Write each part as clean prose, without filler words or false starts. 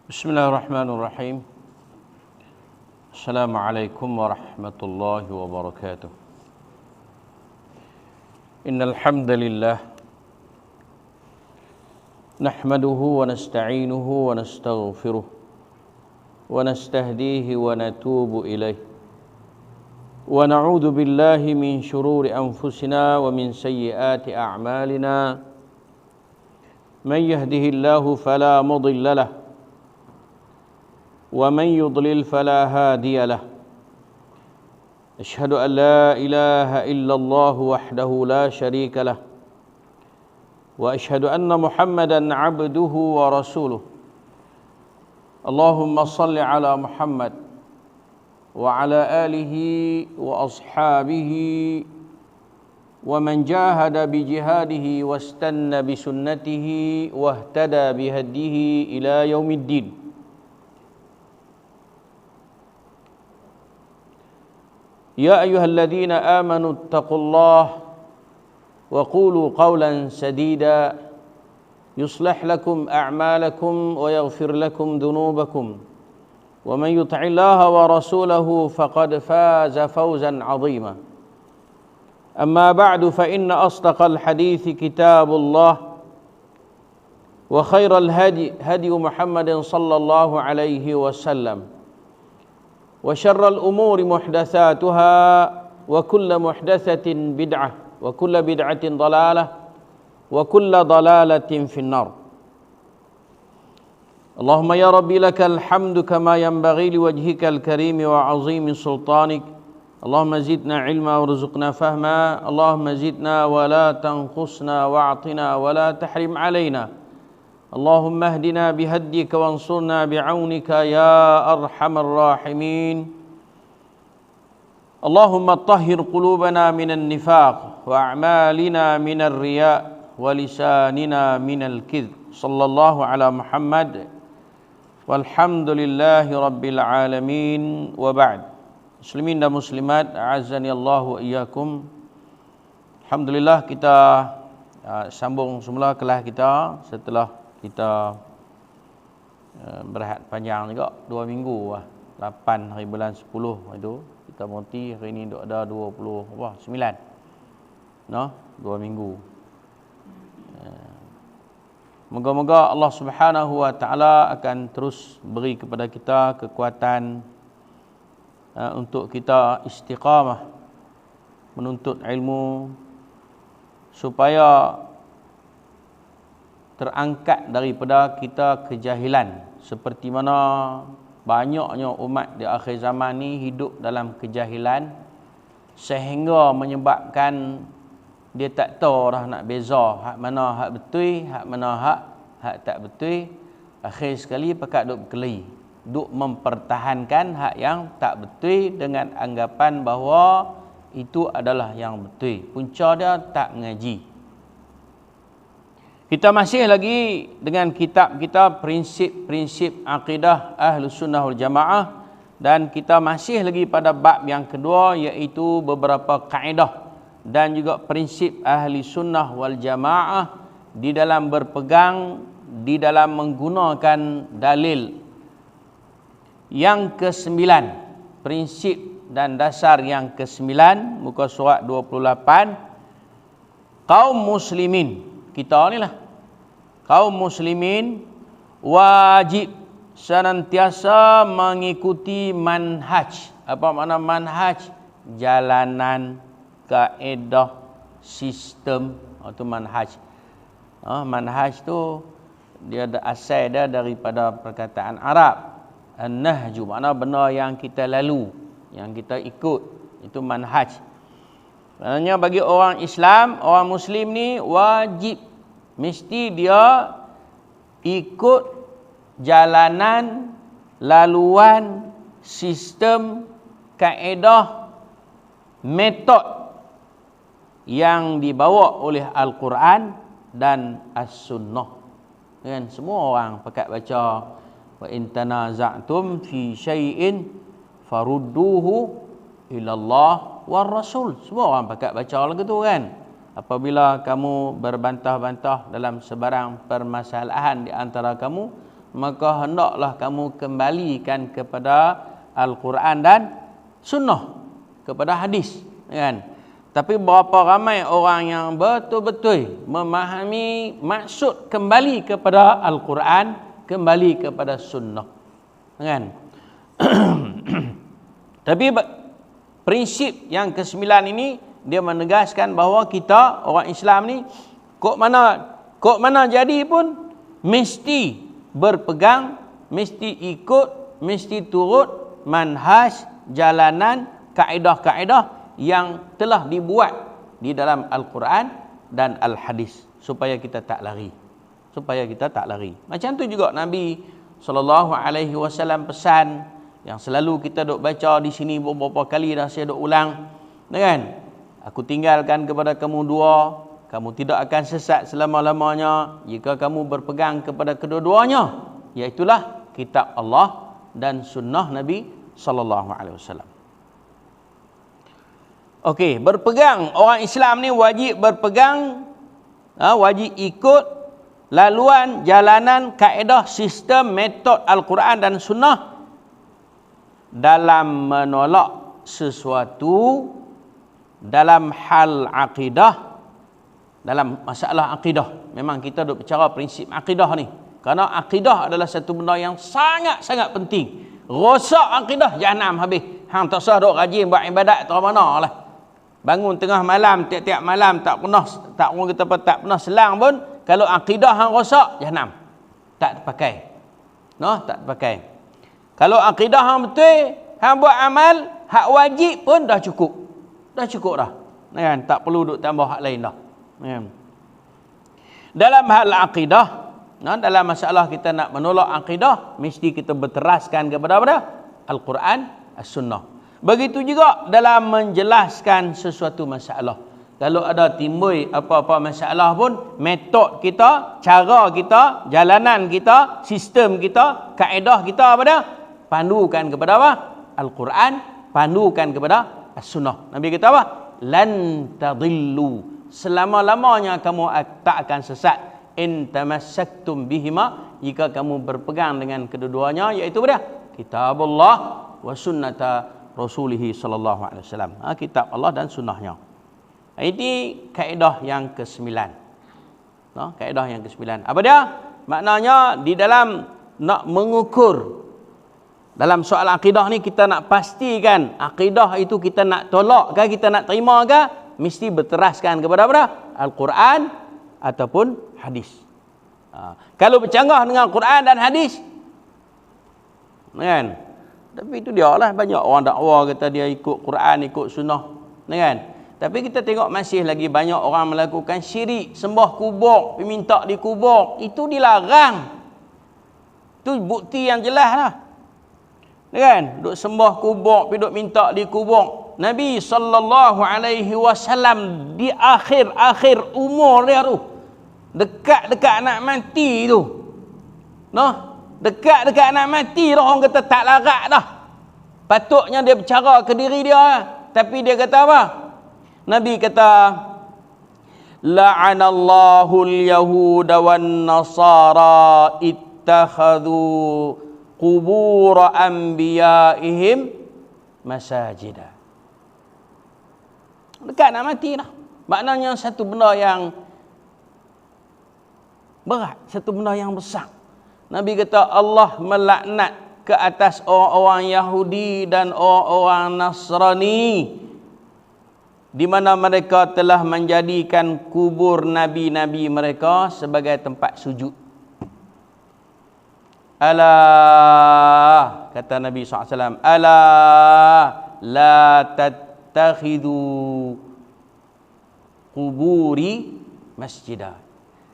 Bismillahirrahmanirrahim. Assalamualaikum warahmatullahi wabarakatuh. Innal hamdalillah nahmaduhu wa nasta'inuhu wa nastaghfiruh wa nastahdihi wa natubu ilaih wa na'udzu billahi min shururi anfusina wa min sayyiati a'malina. Man yahdihillahu fala mudilla lahu ومن يضلل فلا هادي له أشهد أن لا إله إلا الله وحده لا شريك له وأشهد أن محمدا عبده ورسوله اللهم صل على محمد وعلى آله وأصحابه ومن جاهد بجهاده واستنى بسنته واهتدى بهديه إلى يوم الدين. يا أيها الذين آمنوا اتقوا الله وقولوا قولا سديدا يصلح لكم أعمالكم ويغفر لكم ذنوبكم ومن يطع الله ورسوله فقد فاز فوزا عظيما. أما بعد فإن أصدق الحديث كتاب الله وخير الهدي هدي محمد صلى الله عليه وسلم وشر الأمور محدثاتها وكل محدثة بدعة وكل بدعة ضلالة وكل ضلالة في النار. اللهم يا ربي لك الحمد كما ينبغي لوجهك الكريم وعظيم سلطانك. اللهم زدنا علما وارزقنا فهما. اللهم زدنا ولا تنقصنا واعطنا ولا تحرم علينا. اللهم اهدنا بهديك وانصرنا بعونك يا أرحم الراحمين. اللهم طهر قلوبنا من النفاق وأعمالنا من الرياء ولساننا من الكذب. صلى الله على محمد والحمد لله رب العالمين وبعد. Muslimin dan muslimat, a'azzani Allah wa iyyakum. Alhamdulillah, kita sambung semula kelas kita setelah kita berehat panjang juga 2 minggu lah. 8 hari bulan 10 itu kita berhenti. Hari ini duk ada 29 no 2 minggu. Moga-moga Allah Subhanahu wa taala akan terus beri kepada kita kekuatan untuk kita istiqamah menuntut ilmu supaya terangkat daripada kita kejahilan, seperti mana banyaknya umat di akhir zaman ni hidup dalam kejahilan sehingga menyebabkan dia tak tahu dah nak beza hak mana hak betul, hak mana hak tak betul. Akhir sekali pakat duk berkelahi, duk mempertahankan hak yang tak betul dengan anggapan bahawa itu adalah yang betul. Punca dia tak ngaji. Kita masih lagi dengan kitab kita prinsip-prinsip akidah Ahlus Sunnah wal Jamaah, dan kita masih lagi pada bab yang kedua, iaitu beberapa kaedah dan juga prinsip Ahli Sunnah wal Jamaah di dalam berpegang, di dalam menggunakan dalil. Yang ke-9, prinsip dan dasar yang ke-9, muka surat 28. Kaum muslimin, kita ni lah, kaum muslimin wajib senantiasa mengikuti manhaj. Apa makna manhaj? Jalanan, kaedah, sistem. Itu manhaj. Manhaj tu dia ada asal dia daripada perkataan Arab. An-nahju, makna benda yang kita lalu, yang kita ikut. Itu manhaj. Maknanya bagi orang Islam, orang Muslim ni wajib, mesti dia ikut jalanan, laluan, sistem, kaedah, metod yang dibawa oleh Al-Quran dan As-Sunnah. Kan semua orang pakat baca wa in tanaza'tum fi syai'in farudduhu ilallah war rasul. Semua orang pakat baca lagu tu kan. Apabila kamu berbantah-bantah dalam sebarang permasalahan di antara kamu, maka hendaklah kamu kembalikan kepada Al-Quran dan Sunnah, kepada hadis, kan? Tapi berapa ramai orang yang betul-betul memahami maksud kembali kepada Al-Quran, kembali kepada Sunnah, kan? Tapi prinsip yang ke-9 ini dia menegaskan bahawa kita orang Islam ni kok mana jadi pun mesti berpegang, mesti ikut, mesti turut manhaj, jalanan, kaedah-kaedah yang telah dibuat di dalam Al-Quran dan Al-Hadis, supaya kita tak lari. Macam tu juga Nabi SAW pesan, yang selalu kita duk baca di sini beberapa kali dah saya duk ulang, kan? Aku tinggalkan kepada kamu dua, kamu tidak akan sesat selama-lamanya jika kamu berpegang kepada kedua-duanya, iaitulah kitab Allah dan sunnah Nabi SAW. Okey, berpegang, orang Islam ni wajib berpegang, wajib ikut laluan, jalanan, kaedah, sistem, metod Al-Quran dan sunnah dalam menolak sesuatu dalam hal akidah, dalam masalah akidah. Memang kita duk bicara prinsip akidah ni, kerana akidah adalah satu benda yang sangat-sangat penting. Rosak akidah, jahanam habis. Hang tak usah duk rajin buat ibadat tak mana lah. Bangun tengah malam, tiap-tiap malam tak pernah selang pun, kalau akidah hang rosak, jahanam. Tak terpakai. Tak terpakai. Kalau akidah hang betul, hang buat amal hak wajib pun dah cukup. Dah cukup dah. Kan? Tak perlu duk tambah hak lain dah. Kan? Dalam hal akidah, dalam masalah kita nak menolak akidah, mesti kita berteraskan kepada apa? Al-Quran, As-Sunnah. Begitu juga dalam menjelaskan sesuatu masalah. Kalau ada timbul apa-apa masalah pun, metod kita, cara kita, jalanan kita, sistem kita, kaedah kita apa dia? Pandukan kepada apa? Al-Quran, pandukan kepada As-Sunnah. Nabi kata apa? Lan tadillu, selama-lamanya kamu tak akan sesat, in tamassaktum bihima, jika kamu berpegang dengan kedua-duanya, iaitu apa dia? Kitabullah wa sunnata Rasulih sallallahu alaihi wasallam. Kitab Allah dan sunnahnya. Ini kaedah yang ke-9. Kaedah yang ke-9. Apa dia? Maknanya di dalam nak mengukur, dalam soal akidah ni kita nak pastikan akidah itu kita nak tolak ke, kita nak terima ke, mesti berteraskan kepada apa? Al-Quran ataupun hadis. Kalau bercanggah dengan Quran dan hadis, kan? Tapi itu dia lah, banyak orang dakwa kata dia ikut Quran, ikut sunnah, kan? Tapi kita tengok masih lagi banyak orang melakukan syirik, sembah kubur, minta di kubur. Itu dilarang. Itu bukti yang jelas lah. Kan? Duk sembah kubur, pergi duk minta di kubur. Nabi SAW di akhir umur dia tu, dekat-dekat nak mati tu, dekat-dekat nak mati tu, orang kata tak larat dah. Patutnya dia bercara ke diri dia, tapi dia kata apa? Nabi kata, la'anallahu al-yahuda wan nasara ittakhadhu qubur anbiya'ihim masajida. Dekat nak mati dah. Maknanya satu benda yang berat, satu benda yang besar. Nabi kata Allah melaknat ke atas orang-orang Yahudi dan orang-orang Nasrani, di mana mereka telah menjadikan kubur nabi-nabi mereka sebagai tempat sujud. Ala, kata Nabi SAW, ala la tattakhidu kuburi masjidah.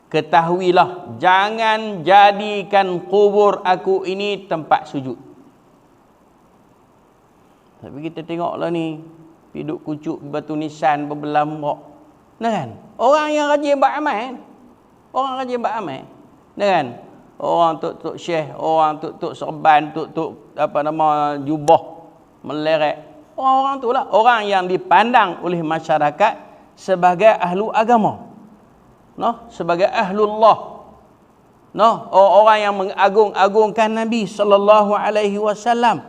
Ketahuilah, jangan jadikan kubur aku ini tempat sujud. Tapi kita tengoklah ni, piduk kucuk batu nisan berbelah merah. Kan? Orang yang rajin buat amal. Kan? Orang tuk-tuk syekh, orang tuk-tuk serban, tuk-tuk jubah meleret. Orang-orang itulah orang yang dipandang oleh masyarakat sebagai ahlu agama. Sebagai ahlullah. Orang yang mengagung-agungkan Nabi sallallahu alaihi wasallam,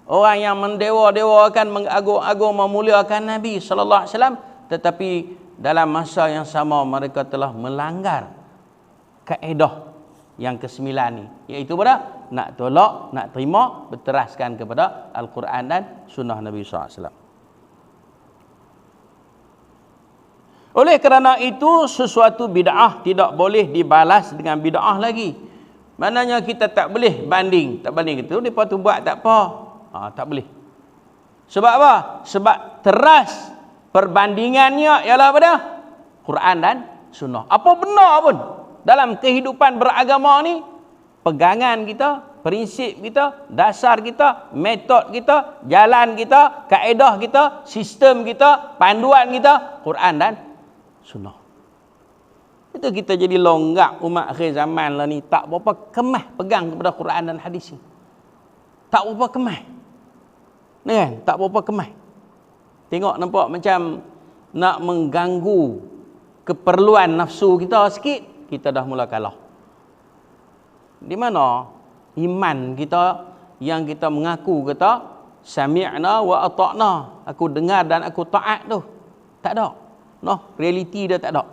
orang yang mendewa-dewakan, mengagung-agung, memuliakan Nabi sallallahu alaihi wasallam, tetapi dalam masa yang sama mereka telah melanggar kaedah yang kesembilan ni, iaitu pada nak tolak, nak terima, berteraskan kepada Al-Quran dan sunnah Nabi sallallahu alaihi wasallam. Oleh kerana itu, sesuatu bid'ah tidak boleh dibalas dengan bid'ah lagi. Maknanya kita tak boleh banding. Tak banding itu, mereka tu buat tak apa. Tak boleh. Sebab apa? Sebab teras perbandingannya ialah pada Quran dan sunnah. Apa benar pun dalam kehidupan beragama ni, pegangan kita, prinsip kita, dasar kita, metod kita, jalan kita, kaedah kita, sistem kita, panduan kita, Quran dan sunnah. Itu kita jadi longgak umat akhir zaman lah ni, tak berapa kemah pegang kepada Quran dan hadis ni. Tak berapa kemah. Ni kan, tak berapa kemah. Tengok nampak macam nak mengganggu keperluan nafsu kita sikit, kita dah mula kalah. Di mana iman kita yang kita mengaku kata sami'na wa ata'na, aku dengar dan aku taat tu? Tak ada. Realiti dia tak ada.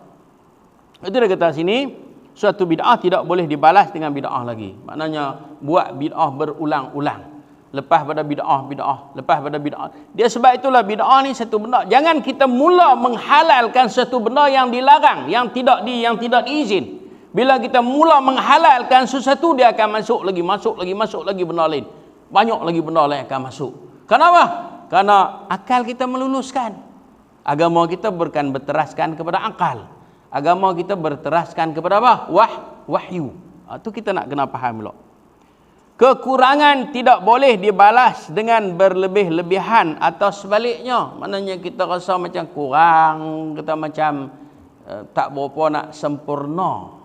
Itu dia kata sini, suatu bid'ah tidak boleh dibalas dengan bid'ah lagi. Maknanya buat bid'ah berulang-ulang. Lepas pada bid'ah, lepas pada bid'ah. Dia sebab itulah bid'ah ni satu benda. Jangan kita mula menghalalkan satu benda yang dilarang, yang tidak diizin. Bila kita mula menghalalkan sesuatu, dia akan masuk lagi benda lain. Banyak lagi benda lain akan masuk. Kenapa? Karena akal kita meluluskan. Agama kita bukan berteraskan kepada akal. Agama kita berteraskan kepada apa? Wahyu. Itu kita nak kena faham dulu. Kekurangan tidak boleh dibalas dengan berlebih-lebihan atau sebaliknya. Maknanya kita rasa macam kurang, kita macam tak berapa nak sempurna.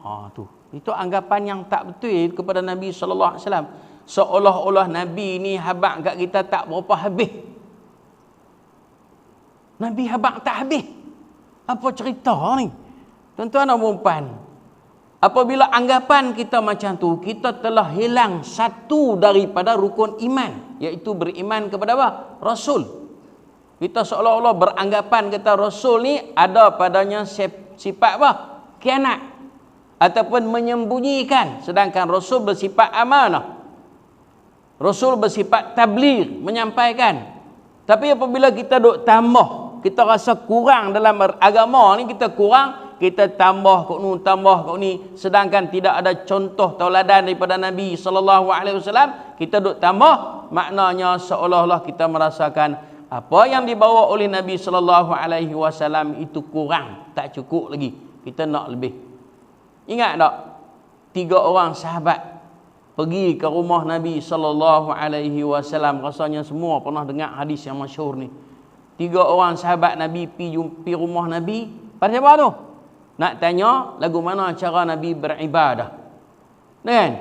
Itu anggapan yang tak betul kepada Nabi sallallahu alaihi wasallam. Seolah-olah Nabi ni habaq kat kita tak berapa habis. Nabi habaq tak habis. Apa cerita ni? Tuan-tuan dan puan-puan, apabila anggapan kita macam tu, kita telah hilang satu daripada rukun iman, iaitu beriman kepada apa? Rasul. Kita seolah-olah beranggapan kata Rasul ni ada padanya sifat apa? Khianat ataupun menyembunyikan, sedangkan Rasul bersifat amanah. Rasul bersifat tabligh, menyampaikan. Tapi apabila kita duk tambah, kita rasa kurang dalam agama ni, kita kurang, kita tambah kok ni, sedangkan tidak ada contoh tauladan daripada Nabi sallallahu alaihi wasallam, kita duk tambah, maknanya seolah-olah kita merasakan apa yang dibawa oleh Nabi sallallahu alaihi wasallam itu kurang, tak cukup lagi. Kita nak lebih. Ingat tak? 3 orang sahabat pergi ke rumah Nabi sallallahu alaihi wasallam. Rasanya semua pernah dengar hadis yang masyhur ni. 3 orang sahabat Nabi pergi rumah Nabi. Pada siapa tu? Nak tanya lagu mana cara Nabi beribadah. Kan?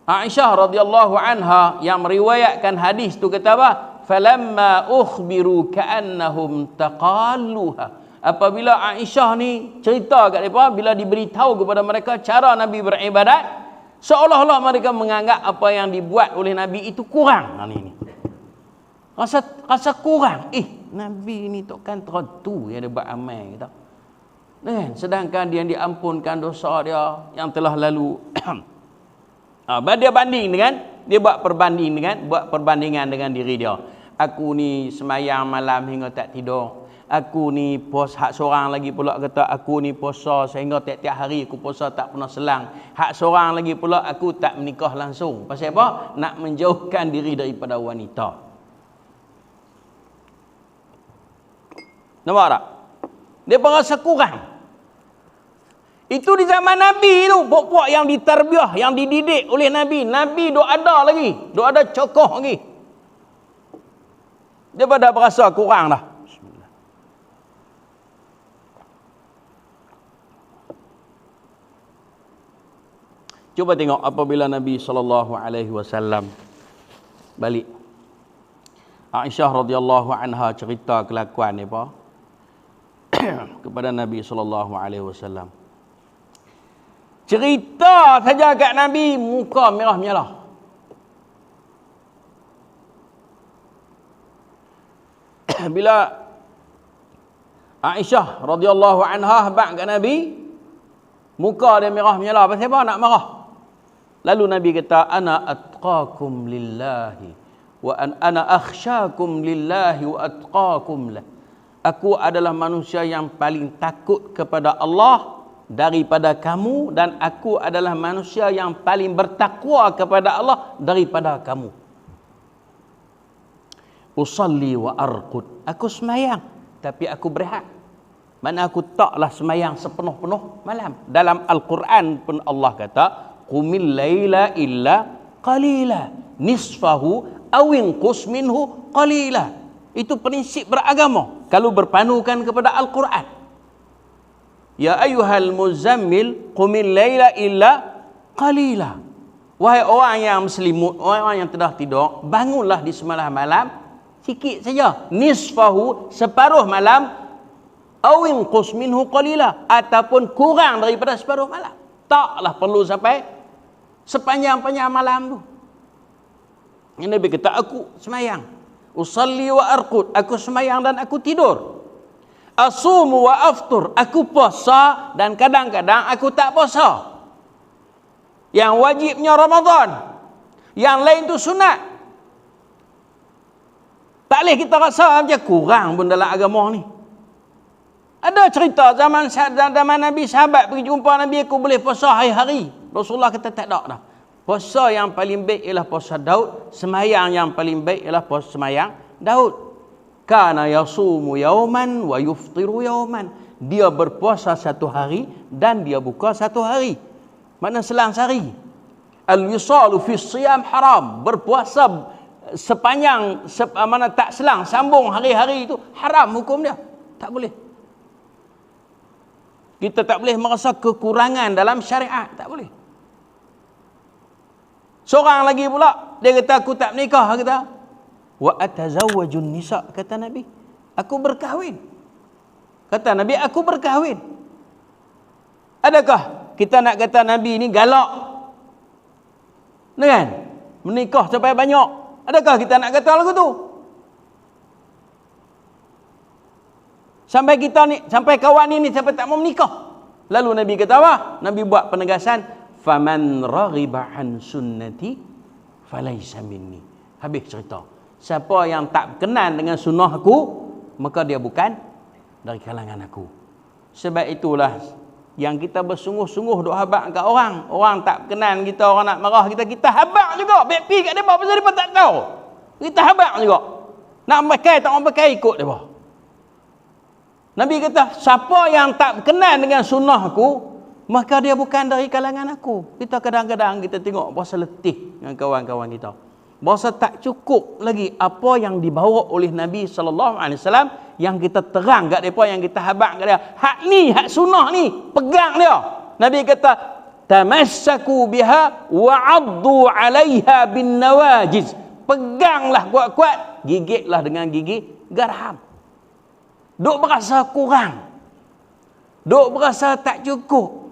Aisyah radhiyallahu anha yang meriwayatkan hadis tu kata apa? Falamma ukhbiru ka'annahum taqalluha. Apabila Aisyah ni cerita kat mereka, bila diberitahu kepada mereka cara Nabi beribadat, seolah-olah mereka menganggap apa yang dibuat oleh Nabi itu kurang. Ini. Rasa kurang. Nabi ni takkan tertentu yang dia buat amal kita. Sedangkan dia yang diampunkan dosa dia yang telah lalu. Dia banding dengan, dia buat perbandingan dengan diri dia. Aku ni semayang malam hingga tak tidur. Aku ni hak seorang lagi pula kata aku ni puasa sehingga tiap-tiap hari aku puasa tak pernah selang. Hak seorang lagi pula aku tak menikah langsung. Pasal apa? Nak menjauhkan diri daripada wanita. Nampak tak? Dia merasa kurang. Itu di zaman Nabi tu, puak-puak yang diterbiah, yang dididik oleh Nabi. Nabi duk ada lagi, duk ada cokoh lagi. Dia pada berasa kurang dah. Bismillah. Cuba tengok apabila Nabi SAW balik. Aisyah radhiyallahu anha cerita kelakuan ni kepada Nabi SAW. Cerita saja kat Nabi, muka merah menyalah. Bila Aisyah radhiyallahu anha habaq kat Nabi, muka dia merah menyalah. Pasal apa nak marah? Lalu Nabi kata, ana atqakum lillahi wa ana akhsyakum lillahi wa atqakum lah. Aku adalah manusia yang paling takut kepada Allah daripada kamu, dan aku adalah manusia yang paling bertakwa kepada Allah daripada kamu. Usalli wa arqud. Aku semayang tapi aku berehat. Mana aku taklah semayang sepenuh-penuh malam. Dalam Al-Quran pun Allah kata, qumil laila illa qalila nisfahu aw inqus minhu qalila. Itu prinsip beragama kalau berpanukan kepada Al-Quran. Ya ayyuhal muzammil qumil laila illa qalila. Wahai orang yang selimut, orang yang telah tidur, bangunlah di semalam malam sikit saja. Nisfahu, separuh malam, aw inqus minhu qalila, ataupun kurang daripada separuh malam. Taklah perlu sampai sepanjang-panjang malam tu. Yang Nabi kata, aku semayang. Usalli wa arqud, aku semayang dan aku tidur. Asumu wa aftur, aku puasa dan kadang-kadang aku tak puasa. Yang wajibnya Ramadan, yang lain tu sunat. Tak boleh kita rasa macam kurang pun dalam agama ni. Ada cerita zaman Nabi, sahabat pergi jumpa Nabi, aku boleh puasa hari-hari. Rasulullah kata tak ada dah. Puasa yang paling baik ialah puasa Daud, semayang yang paling baik ialah puasa semayang Daud. Kana yasumu yauman wa yuftiru yauman. Dia berpuasa satu hari dan dia buka satu hari. Mana selang sehari. Al-wisalu fi siyam haram. Berpuasa sepanjang mana tak selang sambung hari-hari itu haram hukum dia. Tak boleh. Kita tak boleh merasa kekurangan dalam syariat, tak boleh. Seorang lagi pula dia kata aku tak menikah, kata wa atazawwajun nisa, kata Nabi, aku berkahwin. Kata Nabi, aku berkahwin. Adakah kita nak kata Nabi ni galak? Kan? Menikah sampai banyak. Adakah kita nak kata lagu tu? Sampai kita ni, sampai kawan ni sampai tak mau menikah. Lalu Nabi kata apa? Nabi buat penegasan, faman raghiba an sunnati falaysa minni. Habis cerita. Siapa yang tak berkenan dengan sunnah aku, maka dia bukan dari kalangan aku. Sebab itulah yang kita bersungguh-sungguh duk habaq kat orang. Orang tak berkenan kita, orang nak marah kita habaq juga. Baik pi kat depa pasal depa tak tahu. Kita habaq juga. Nak pakai tak mau pakai ikut depa. Nabi kata, siapa yang tak berkenan dengan sunnah aku, maka dia bukan dari kalangan aku. Kita kadang-kadang kita tengok berasa letih dengan kawan-kawan kita. Berasa tak cukup lagi apa yang dibawa oleh Nabi SAW yang kita terang kat mereka, yang kita habaq kat dia. Hak ni, hak sunnah ni, pegang dia. Nabi kata, tamassaku biha wa'addu 'alaiha bin nawajiz. Peganglah kuat-kuat, gigitlah dengan gigi garham. Duk berasa kurang. Duk berasa tak cukup.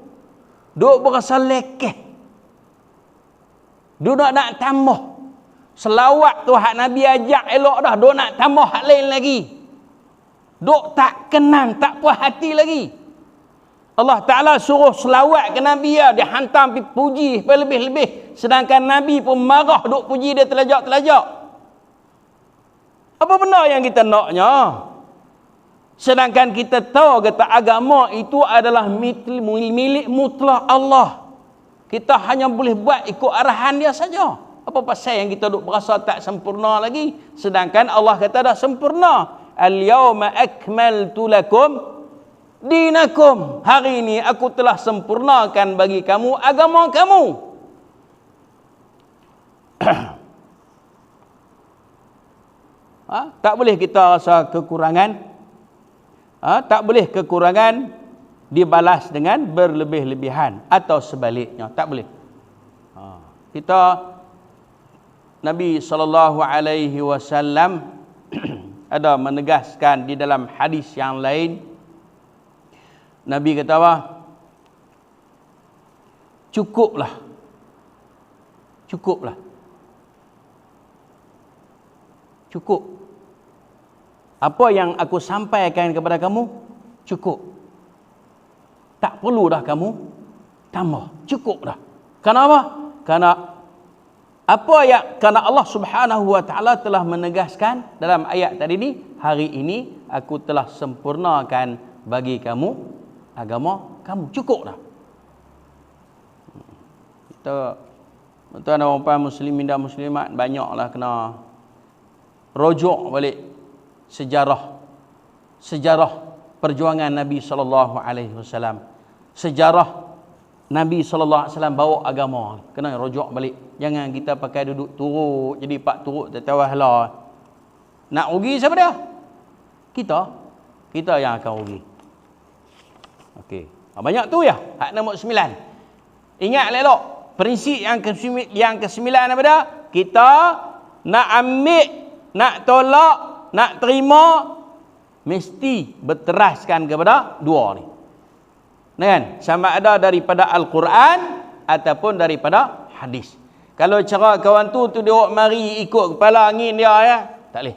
Duk berasa lekeh. Duk nak tambah. Selawat tu hak Nabi ajak elok dah, duk nak tambah hak lain lagi. Duk tak kenang, tak puas hati lagi. Allah Ta'ala suruh selawat ke Nabi ya, dia hantam pergi puji lebih-lebih. Sedangkan Nabi pun marah duk puji dia telajak-telajak. Apa benda yang kita naknya? Sedangkan kita tahu kata agama itu adalah milik mutlak Allah. Kita hanya boleh buat ikut arahan dia saja. Apa pasal yang kita duk berasa tak sempurna lagi? Sedangkan Allah kata dah sempurna. Al-yawma akmaltu lakum dinakum. Hari ini aku telah sempurnakan bagi kamu agama kamu. Tak boleh kita rasa kekurangan. Tak boleh kekurangan dibalas dengan berlebih-lebihan atau sebaliknya. Tak boleh. Kita Nabi SAW ada menegaskan di dalam hadis yang lain. Nabi kata apa? Cukuplah. Cukuplah. Cukup. Apa yang aku sampaikan kepada kamu, cukup. Tak perlu dah kamu tambah. Cukup dah. Kenapa? Karena Allah Subhanahu wa taala telah menegaskan dalam ayat tadi ni, hari ini aku telah sempurnakan bagi kamu agama kamu. Cukup dah. Kita tuan-tuan dan puan muslimin dan muslimat banyaklah kena rujuk balik sejarah perjuangan Nabi sallallahu alaihi wasallam. Sejarah Nabi sallallahu alaihi wasallam bawa agama. Kena rujuk balik. Jangan kita pakai duduk turut jadi pak turut tertawahlah. Nak rugi siapa dia? Kita yang akan rugi. Okey. Banyak tu ya. Hak nombor 9. Ingat elok. Prinsip yang ke-9 apa dia? Kita nak ambil, nak tolak, nak terima, mesti berteraskan kepada dua ni. Kan? Sama ada daripada Al-Quran ataupun daripada hadis. Kalau cara kawan tu dia mari ikut kepala angin dia ya, tak boleh.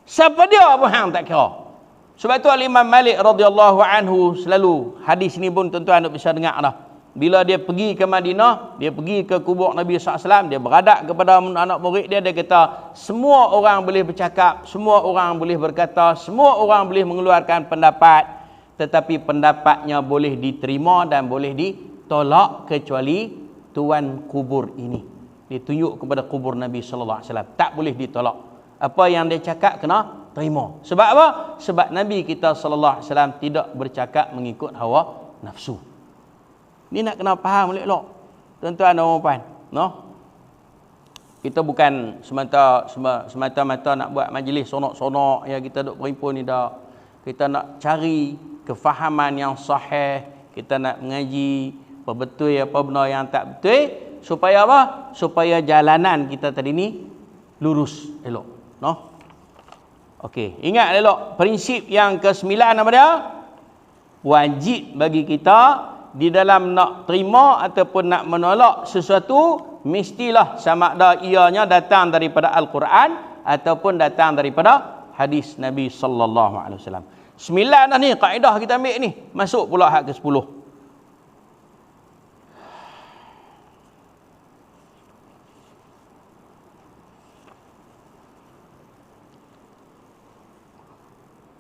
Siapa dia pun hang tak kira. Sebab tu Al-Imam Malik radhiyallahu anhu selalu, hadis ni pun tuan-tuan nak bisa dengar dah. Bila dia pergi ke Madinah, dia pergi ke kubur Nabi SAW, dia beradak kepada anak murid dia, dia kata, semua orang boleh bercakap, semua orang boleh berkata, semua orang boleh mengeluarkan pendapat, tetapi pendapatnya boleh diterima dan boleh ditolak kecuali tuan kubur ini. Dia tunjuk kepada kubur Nabi SAW, tak boleh ditolak. Apa yang dia cakap kena terima. Sebab apa? Sebab Nabi kita SAW tidak bercakap mengikut hawa nafsu. Ni nak kena faham elok-elok. Tuan-tuan dan puan-puan, no? Kita bukan semata-mata nak buat majlis sonok-sonok ya, kita duk berhimpun ni dak. Kita nak cari kefahaman yang sahih, kita nak mengaji apa betul apa benar yang tak betul, supaya apa? Supaya jalanan kita tadi ni lurus elok, no? Okey, ingat elok prinsip yang ke-9 apa dia? Wajib bagi kita di dalam nak terima ataupun nak menolak sesuatu, mestilah sama ada ianya datang daripada Al-Quran ataupun datang daripada hadis Nabi sallallahu alaihi wasallam. 9 dah ni kaedah kita ambil ni. Masuk pula hak ke-10.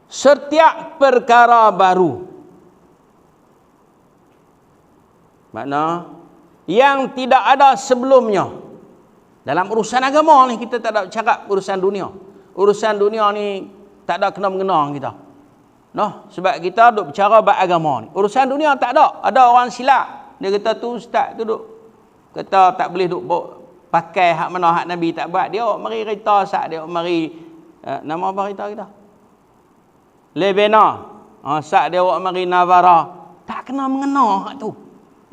Setiap perkara baru, makna yang tidak ada sebelumnya. Dalam urusan agama ni kita tak ada cakap urusan dunia. Urusan dunia ni tak ada kena-mengena kita. Noh, sebab kita duk bercara bab agama ni. Urusan dunia tak ada. Ada orang silap. Dia kata tu ustaz tu duk kata tak boleh duk pakai hak mana hak Nabi tak buat. Dia mari cerita sat dia mari nama apa cerita kita? Lebena. Sat dia mari Navara. Tak kena mengena hak tu.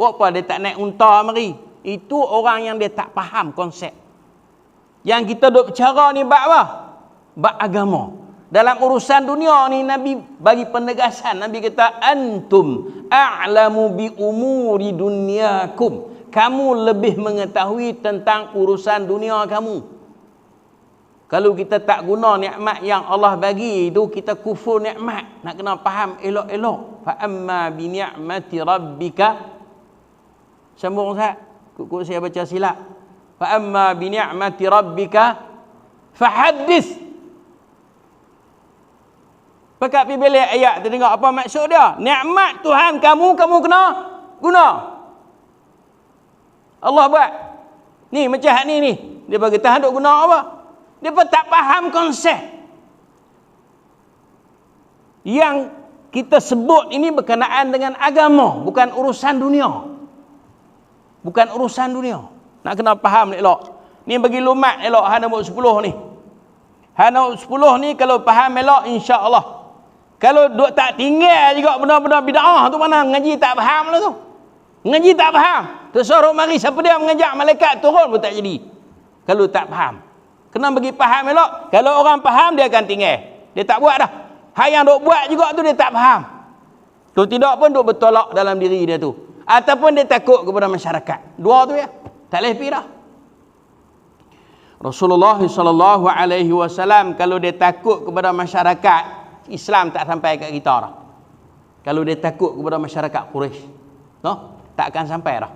Apa dia tak naik unta mari? Itu orang yang dia tak faham konsep. Yang kita duk bercara ni bab apa? Bab agama. Dalam urusan dunia ni Nabi bagi penegasan. Nabi kata antum a'lamu bi umuri dunyakum. Kamu lebih mengetahui tentang urusan dunia kamu. Kalau kita tak guna nikmat yang Allah bagi itu, kita kufur nikmat. Nak kena faham elok-elok. Fa amma bi ni'mati rabbika. Sambung Ustaz. Kuk saya baca silap. Fa amma bi ni'mati rabbika fahaddits. Pekat pergi balik ayat tu tengok apa maksud dia. Nikmat Tuhan kamu kena guna. Allah buat. Ni macam ni. Dia bagi tahan duk guna apa? Dia pun tak faham konsep. Yang kita sebut ini berkenaan dengan agama, bukan urusan dunia. Bukan urusan dunia. Nak kena faham elok. Ni bagi lumat elok hak nombor 10 ni. Hak nombor 10 ni kalau faham elok insya-Allah. Kalau duk tak tinggal juga benda-benda bid'ah tu mana ngaji tak faham lah tu. Ngaji tak faham. Tersuruh mari siapa dia mengajak malaikat turun pun tak jadi. Kalau tak faham. Kena bagi faham elok. Kalau orang faham dia akan tinggal. Dia tak buat dah. Hak yang duk buat juga tu dia tak faham. Kalau tidak pun duk bertolak dalam diri dia tu. ataupun dia takut kepada masyarakat. Dua tu ya. Tak boleh pi dah. Rasulullah sallallahu alaihi wasallam kalau dia takut kepada masyarakat, Islam tak sampai kat kita dah. Kalau dia takut kepada masyarakat Quraisy, tak akan sampai dah.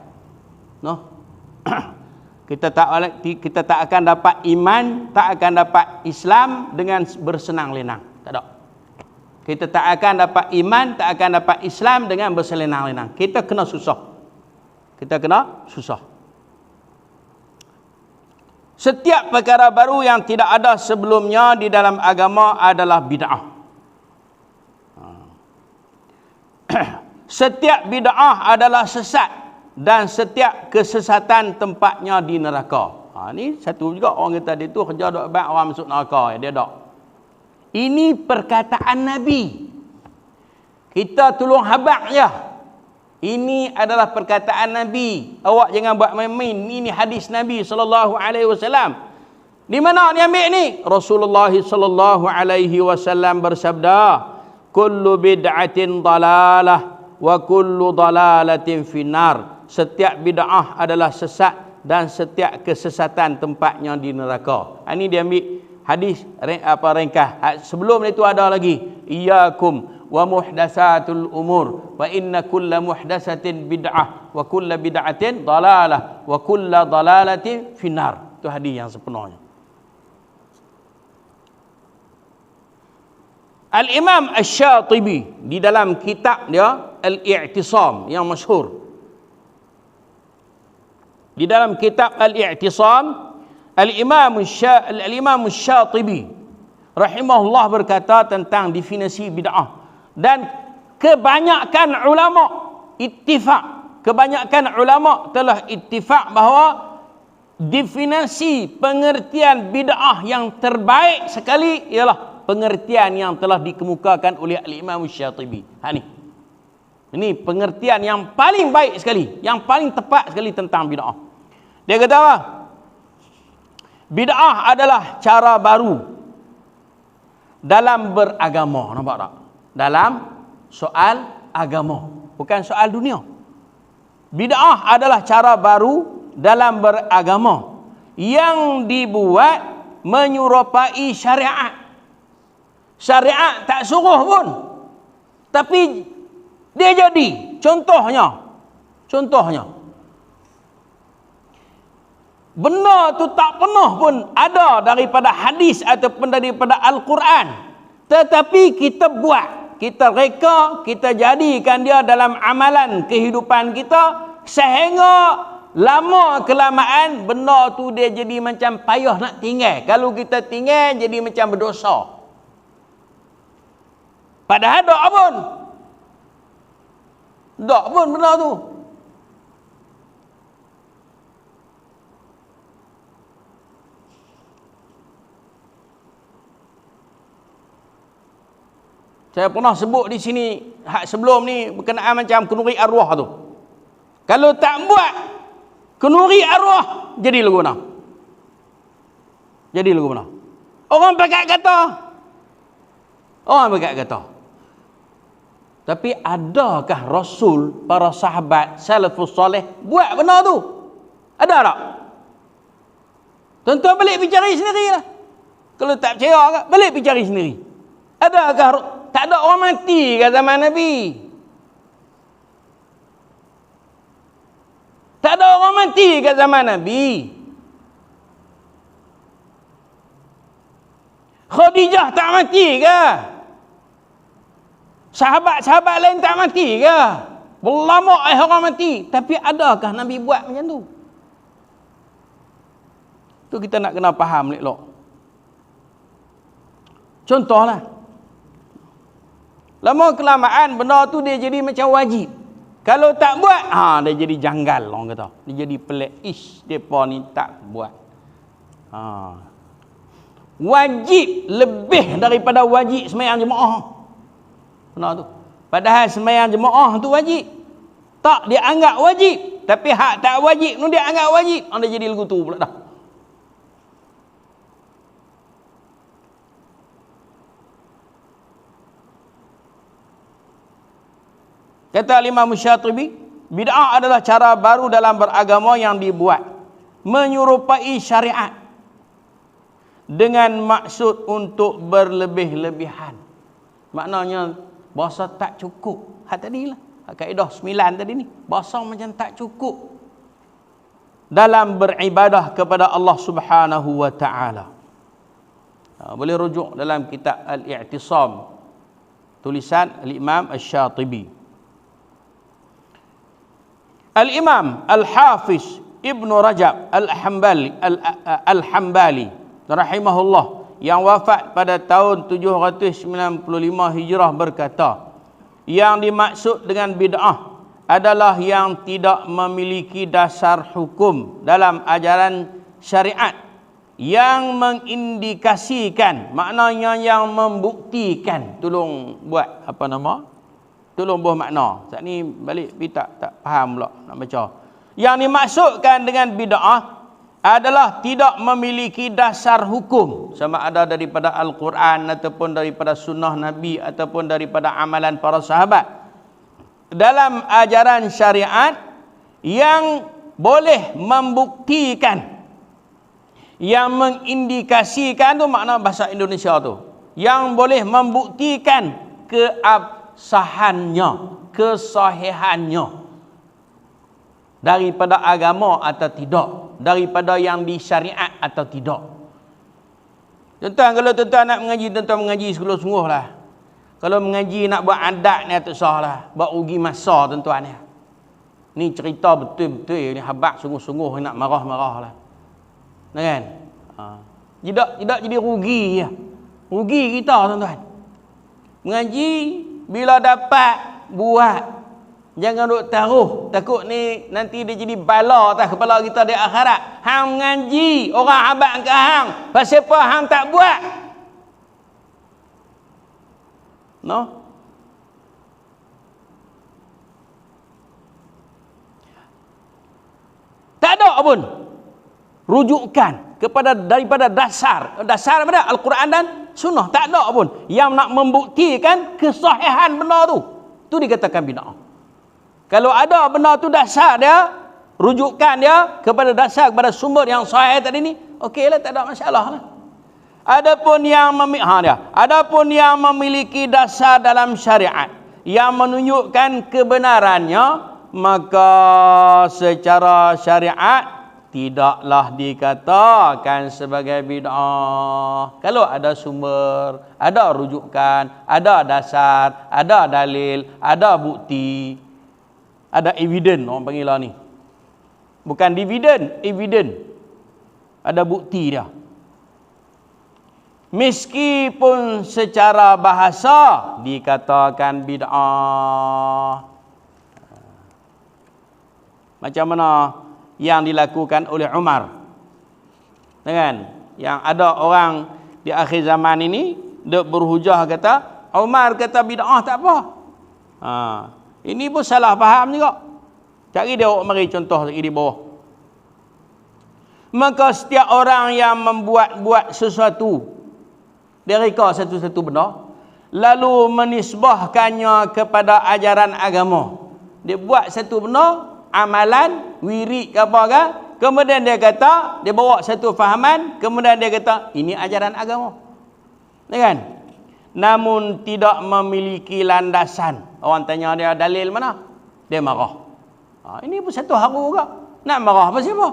Kita tak akan dapat iman, tak akan dapat Islam dengan bersenang lenang. Tak ada. Kita tak akan dapat iman, tak akan dapat Islam dengan bersenang lenang. Kita kena susah. Setiap perkara baru yang tidak ada sebelumnya di dalam agama adalah bid'ah. Setiap bid'ah adalah sesat dan setiap kesesatan tempatnya di neraka. Ni satu juga orang kata dia tu kerja dok bab orang masuk neraka, dia dok. Ini perkataan Nabi. Kita tolong habaq je. Ini adalah perkataan Nabi. Awak jangan buat main-main. Ini hadis Nabi sallallahu alaihi wasallam. Di mana dia ambil ni? Rasulullah sallallahu alaihi wasallam bersabda, "Kullu bid'atin dalalah wa kullu dalalatin finnar." Setiap bid'ah adalah sesat dan setiap kesesatan tempatnya di neraka. Ini dia ambil hadis ringkas. Sebelum itu ada lagi, "Iyyakum wa muhdatsatul umur wa inna kulla muhdatsatin bid'ah wa kulla bid'atin dalalah wa kulla dalalatin finnar." Itu hadis yang sepenuhnya. Al-Imam Asy-Syatibi di dalam kitab dia Al-I'tisam yang masyhur. Di dalam kitab Al-I'tisam, Al-Imam Asy-Syatibi rahimahullah berkata tentang definisi bid'ah, dan kebanyakan ulama telah ittifaq bahawa definisi pengertian bid'ah yang terbaik sekali ialah pengertian yang telah dikemukakan oleh Al-Imam Asy-Syatibi. Ini pengertian yang paling baik sekali, yang paling tepat sekali tentang bid'ah. Dia kata apa? Bid'ah adalah cara baru dalam beragama. Nampak tak? Dalam soal agama, bukan soal dunia. Bid'ah adalah cara baru dalam beragama yang dibuat menyerupai syariat. Syariat tak suruh pun, tapi dia jadi. Contohnya benda tu tak pernah pun ada daripada hadis ataupun daripada Al-Quran, tetapi kita buat, kita reka, kita jadikan dia dalam amalan kehidupan kita, sehingga lama kelamaan benda tu dia jadi macam payah nak tinggal. Kalau kita tinggal jadi macam berdosa, padahal tak pun benda tu. Saya pernah sebut di sini sebelum ni berkenaan macam kenduri arwah tu. Kalau tak buat kenduri arwah, jadi lagu mana? Orang pakai kata. Tapi adakah Rasul, para sahabat, salafus soleh buat benda tu? Ada tak? Tuan-tuan balik pergi cari sendirilah. Kalau tak percaya, balik pergi cari sendiri. Adakah? Tak ada orang mati kat zaman Nabi. Tak ada orang mati kat zaman Nabi. Khadijah tak mati ke? Sahabat-sahabat lain tak mati ke? Berlama orang mati. Tapi adakah Nabi buat macam tu? Tu kita nak kena faham elok. Contohlah, lama kelamaan benda tu dia jadi macam wajib. Kalau tak buat, dia jadi janggal, orang kata. Dia jadi pelik. Depa ni tak buat. Wajib lebih daripada wajib sembahyang jemaah. Benar tu. Padahal sembahyang jemaah tu wajib. Tak dia anggap wajib, tapi hak tak wajib tu dia anggap wajib. Dia jadi lagu tu pula dah. Kata Imam Syatibi, Bid'ah adalah cara baru dalam beragama yang dibuat menyerupai syariat dengan maksud untuk berlebih-lebihan. Maknanya bahasa tak cukup. Hak tadi lah, kaedah 9 tadi ni, bahasa macam tak cukup dalam beribadah kepada Allah Subhanahu wa taala. Boleh rujuk dalam kitab Al-I'tisam tulisan Al-Imam Asy-Syatibi. Al-Imam Al-Hafiz Ibn Rajab Al-Hambali rahimahullah yang wafat pada tahun 795 Hijrah berkata, yang dimaksud dengan bid'ah adalah yang tidak memiliki dasar hukum dalam ajaran syariat yang mengindikasikan, maknanya yang membuktikan. Tolong buat apa nama? Tolong buat makna. Saat ni balik tak faham pula nak baca. Yang dimaksudkan dengan bid'ah adalah tidak memiliki dasar hukum, sama ada daripada Al-Quran ataupun daripada sunnah Nabi ataupun daripada amalan para sahabat dalam ajaran syariat yang boleh membuktikan, yang mengindikasikan tu makna bahasa Indonesia tu, yang boleh membuktikan keabsahannya, kesahihannya daripada agama atau tidak, daripada yang disyariat atau tidak. Tuan-tuan, kalau tuan-tuan nak mengaji, tuan-tuan mengaji sungguh-sungguh lah. Kalau mengaji nak buat adat ni tak sah lah, buat rugi masa tuan-tuan ni. Ni cerita betul-betul ni, habaq sungguh-sungguh nak marah-marah lah. Kan? Tidak jadi rugi ya. Rugi kita tuan-tuan. Mengaji bila dapat buat. Jangan duk taruh, takut ni nanti dia jadi bala atas kepala kita di akhirat. Hang mengaji, orang habaq ke hang, pasal apa hang tak buat? No? Tak ada pun rujukan kepada daripada dasar daripada Al-Quran dan Sunnah, tak ada pun yang nak membuktikan kesahihan benda tu. Tu dikatakan bid'ah. Kalau ada benda tu dasar dia, rujukan dia kepada dasar, kepada sumber yang sahih tadi ni, okeylah, tak ada masalah lah. Adapun yang memiliki dasar dalam syariat yang menunjukkan kebenarannya, maka secara syariat tidaklah dikatakan sebagai bid'ah. Kalau ada sumber, ada rujukan, ada dasar, ada dalil, ada bukti, ada evidence, orang panggil lah ni. Bukan dividen, evidence. Ada bukti dia. Meskipun secara bahasa dikatakan bid'ah. Macam mana yang dilakukan oleh Umar. Kan? Yang ada orang di akhir zaman ini duk berhujah kata, Umar kata bid'ah tak apa. Ini pun salah faham juga. Cari dia mari contoh lagi di bawah. Maka setiap orang yang membuat-buat sesuatu, dia reka satu-satu benda, lalu menisbahkannya kepada ajaran agama. Dia buat satu benda, amalan, wirid ke apa ke, kemudian dia kata, dia bawa satu fahaman, kemudian dia kata, ini ajaran agama. Kan? Namun tidak memiliki landasan. Orang tanya dia dalil mana? Dia marah. Ini pun satu haru juga. Nak marah apa siapa?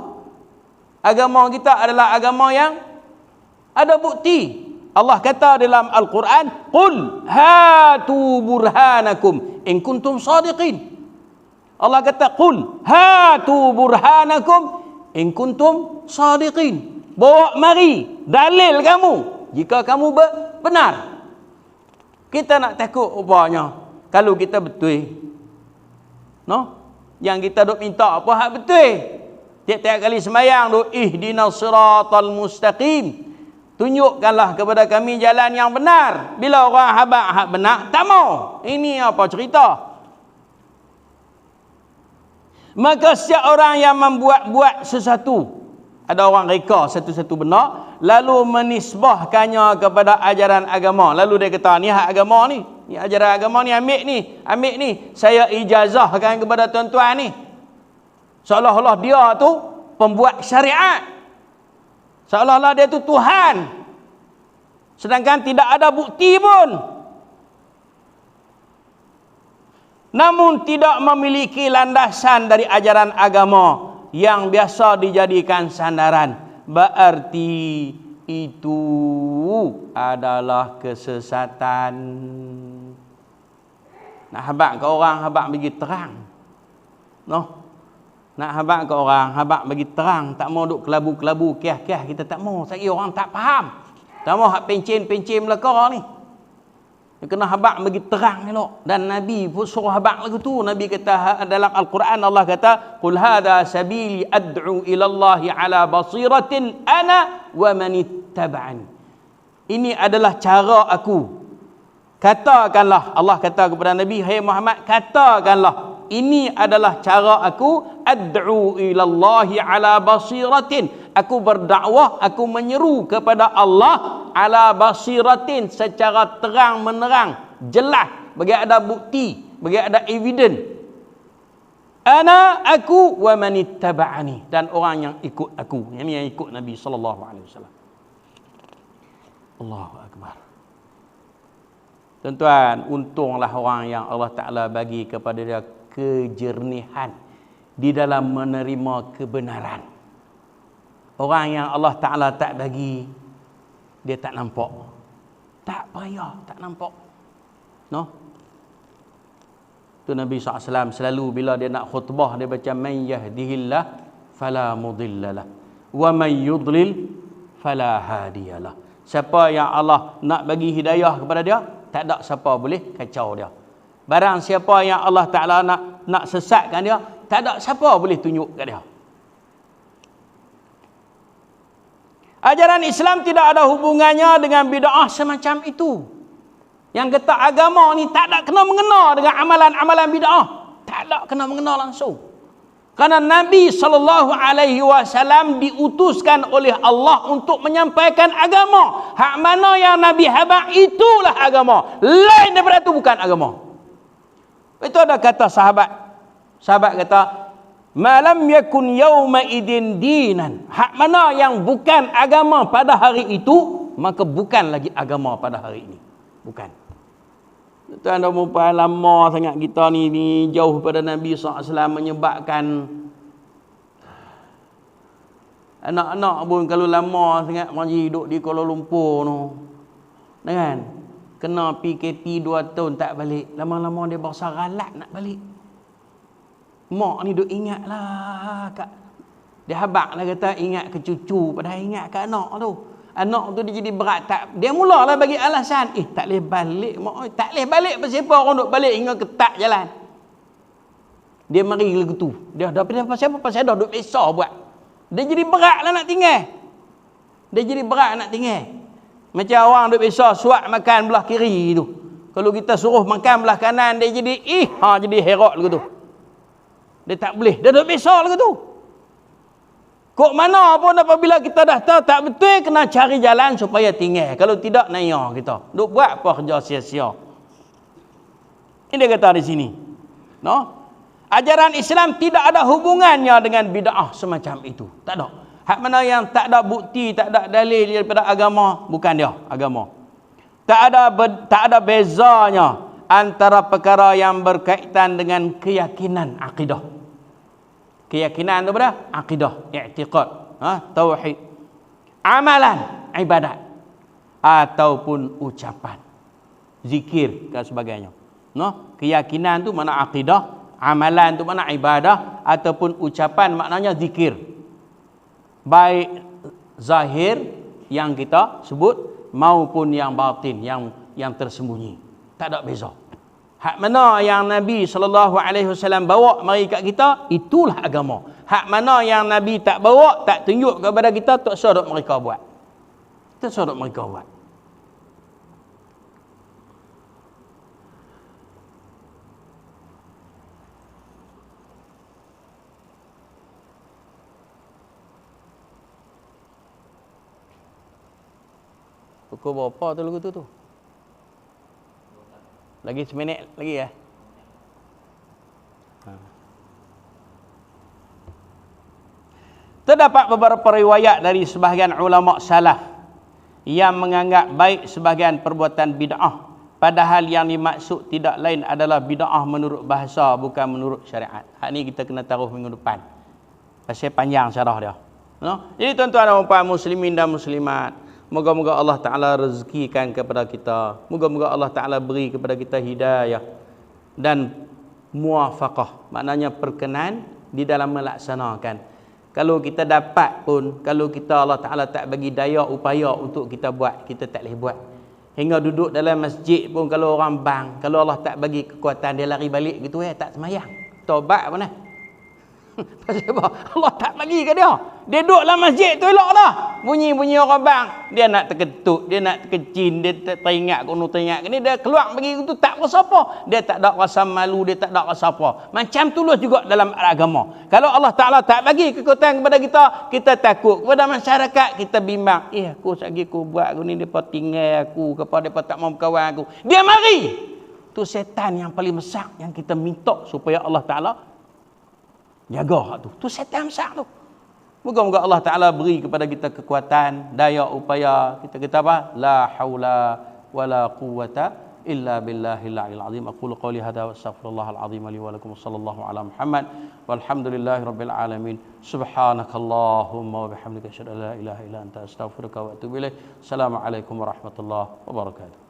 Agama kita adalah agama yang ada bukti. Allah kata dalam Al-Quran, Qul hatu burhanakum in kuntum sadiqin. Allah kata, Qul hatu burhanakum in kuntum sadiqin. Bawa mari dalil kamu jika kamu benar. Kita nak takut rupanya kalau kita betul. No? Yang kita duk minta apa hak betul. Tiap-tiap kali sembahyang duk ihdinas siratal mustaqim. Tunjukkanlah kepada kami jalan yang benar. Bila orang habaq hak benar, tak mau. Ini apa cerita? Maka setiap orang yang membuat-buat sesuatu, ada orang reka satu-satu benda, lalu menisbahkannya kepada ajaran agama. Lalu dia kata, ni hak agama ni. Ni ajaran agama ni, ambil ni. Saya ijazahkan kepada tuan-tuan ni. Seolah-olah dia tu pembuat syariat. Seolah-olah dia tu Tuhan. Sedangkan tidak ada bukti pun. Namun tidak memiliki landasan dari ajaran agama yang biasa dijadikan sandaran. Berarti itu adalah kesesatan. Nak habaq ke orang, habaq bagi terang. Nak habaq ke orang, habaq bagi terang. Tak mau duk kelabu-kelabu, kiah-kiah, kita tak mau. Sekali orang tak faham. Tak mau hak pencen-pencen belaka ni. Dia kena habaq bagi terang elok. Dan Nabi pun suruh habaq lagu tu. Nabi kata dalam Al-Quran, Allah kata, "Qul hadha sabili ad'u ila Allah ala basiratin ana wa man ittaba'ani." Ini adalah cara aku. Katakanlah, Allah kata kepada Nabi, "Hai Muhammad, katakanlah, ini adalah cara aku, ad'u ila Allah ala basiratin." Aku berdakwah, aku menyeru kepada Allah ala basiratin, secara terang menerang, jelas, bagi ada bukti, bagi ada evidence. Ana, aku, wa man ittaba'ani, dan orang yang ikut aku. Ini yang ikut Nabi sallallahu alaihi wasallam. Allahu akbar. Tuan-tuan, untunglah orang yang Allah Taala bagi kepada dia kejernihan di dalam menerima kebenaran. Orang yang Allah Ta'ala tak bagi, dia tak nampak. Tak payah, tak nampak. Tu Nabi SAW selalu bila dia nak khutbah, dia baca, "Man yahdihillah fala mudhillalah, wa man yudlil fala hadiyalah." Siapa yang Allah nak bagi hidayah kepada dia, tak ada siapa boleh kacau dia. Barang siapa yang Allah Ta'ala nak sesatkan dia, tak ada siapa boleh tunjuk kat dia. Ajaran Islam tidak ada hubungannya dengan bid'ah semacam itu. Yang kata agama ni tak ada kena mengena dengan amalan-amalan bid'ah. Tak ada kena mengena langsung. Karena Nabi SAW diutuskan oleh Allah untuk menyampaikan agama. Hak mana yang Nabi habaq, itulah agama. Lain daripada itu bukan agama. Itu ada kata sahabat. Sahabat kata, "Malam yakun yawma idin dinan." Hak mana yang bukan agama pada hari itu, maka bukan lagi agama pada hari ini. Bukan. Tuan dah berapa lama sangat kita ni jauh pada Nabi SAW, menyebabkan anak-anak pun kalau lama sangat pergi duduk di Kuala Lumpur tu, kan? Kena PKP 2 tahun tak balik. Lama-lama dia berasa ralat nak balik. Mak ni duk ingat lah kat, dia habaq lah kata ingat ke cucu, padahal ingat ke anak tu. Anak tu dia jadi berat, tak, dia mulalah bagi alasan, tak boleh balik mak, tak boleh balik pasal apa orang duk balik hingga ketak jalan. Dia mari lagu tu. Dia dah pasal apa? Pasal dah duk biasa buat. Dia jadi berat lah nak tinggal. Dia jadi berat nak tinggal. Macam orang duk biasa suap makan belah kiri tu. Kalau kita suruh makan belah kanan, dia jadi jadi herok lagu tu. Dia tak boleh. Dia duduk besar lagu tu. Kok mana pun apabila kita dah tahu tak betul, kena cari jalan supaya tinggal. Kalau tidak, naya kita. Duk buat apa kerja sia-sia. Ini dia kata di sini. Ajaran Islam tidak ada hubungannya dengan bid'ah semacam itu. Tak ada. Hak mana yang tak ada bukti, tak ada dalil daripada agama, bukan dia agama. Tak ada bezanya antara perkara yang berkaitan dengan keyakinan akidah. Keyakinan tu apa? Akidah, i'tiqad, tauhid, amalan, ibadat, ataupun ucapan, zikir dan sebagainya. Keyakinan tu mana akidah, amalan tu mana ibadah, ataupun ucapan maknanya zikir. Baik zahir yang kita sebut maupun yang batin, yang tersembunyi. Tak ada beza. Hak mana yang Nabi SAW bawa mari kat kita, itulah agama. Hak mana yang Nabi tak bawa, tak tunjuk kepada kita, tak usah mereka buat. Tak usah mereka buat. Pukul berapa tu lagu tu? Lagi seminit lagi ya. Terdapat beberapa riwayat dari sebahagian ulama salaf yang menganggap baik sebahagian perbuatan bid'ah, padahal yang dimaksud tidak lain adalah bid'ah menurut bahasa, bukan menurut syariat. Hak ni kita kena taruh minggu depan. Pasal panjang syarah dia. No? Jadi tuan-tuan dan puan muslimin dan muslimat, moga-moga Allah Ta'ala rezekikan kepada kita. Moga-moga Allah Ta'ala beri kepada kita hidayah dan muafaqah. Maknanya perkenan di dalam melaksanakan. Kalau kita dapat pun, kalau kita Allah Ta'ala tak bagi daya upaya untuk kita buat, kita tak boleh buat. Hingga duduk dalam masjid pun kalau orang bang, kalau Allah tak bagi kekuatan, dia lari balik gitu tak semayang. Taubat apa nak? Pasal apa? Allah tak bagi ke dia. Dia duduk dalam masjid tu elok dah. Bunyi-bunyi orang bang. Dia nak terketut, dia nak terkecin, dia teringat kono teringat ni, dia keluar bagi itu tak rasa apa. Dia tak ada rasa malu, dia tak ada rasa apa. Macam tulus juga dalam agama. Kalau Allah Ta'ala tak bagi kekuatan kepada kita, kita takut. Kepada masyarakat, kita bimbang. Aku lagi aku buat aku ni, depa tinggal aku, kepada depa tak mau berkawan aku. Dia mari. Tu setan yang paling besar yang kita minta supaya Allah Ta'ala jaga hak tu. Tu setan besar tu. Moga-moga Allah Ta'ala beri kepada kita kekuatan, daya upaya. Kita kata apa? La haula wala quwwata illa billahil azim. Aqulu qawli hadha wa astaghfirullahal azim li wa lakum. Sallallahu ala Muhammad walhamdulillahi rabbil alamin. Subhanakallahumma wa bihamdika asyhadu an la ilaha illa anta astaghfiruka wa atubu ilaik. Assalamualaikum warahmatullahi wabarakatuh.